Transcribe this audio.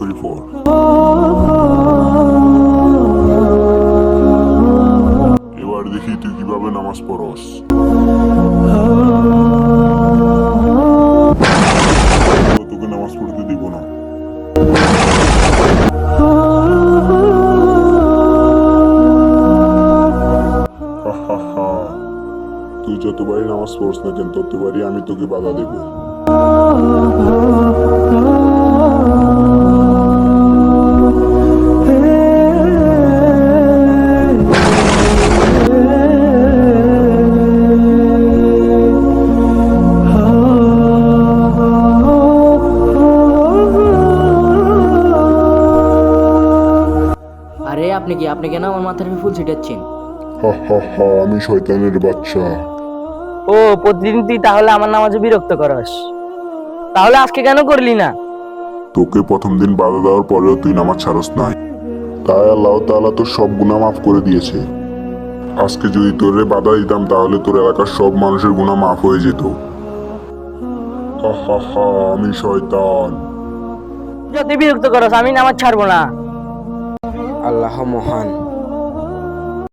করে পড়। এবার দেখি তুই কিভাবে নামাজ পড়স। তোকে নামাজ পড়তে দিব না। তুই যতবারই নামাজ পড়স না কেন ততবারই আমি তোকে বাধা দেব। আরে আপনি কেন আমার মাথার উপর ফুল ছিটাচ্ছেন? আমি শয়তানের বাচ্চা। ও প্রতিদিন তুই তাহলে আমার নামাজে বিরক্ত করস, তাহলে আজকে কেন করলি না? তোকে প্রথম দিন বাধা দেওয়ার পরেও তুই নামাজ ছাড়স নাই, তাই আল্লাহ তাআলা তোর সব গুনাহ মাফ করে দিয়েছে। আজকে যদি তোরে বাধা দিতাম তাহলে তোর এলাকার সব মানুষের গুনাহ মাফ হয়ে যেত। আমি শয়তান। যদি বিরক্ত করস আমি নামাজ ছাড়বো না। আল্লাহ মহান।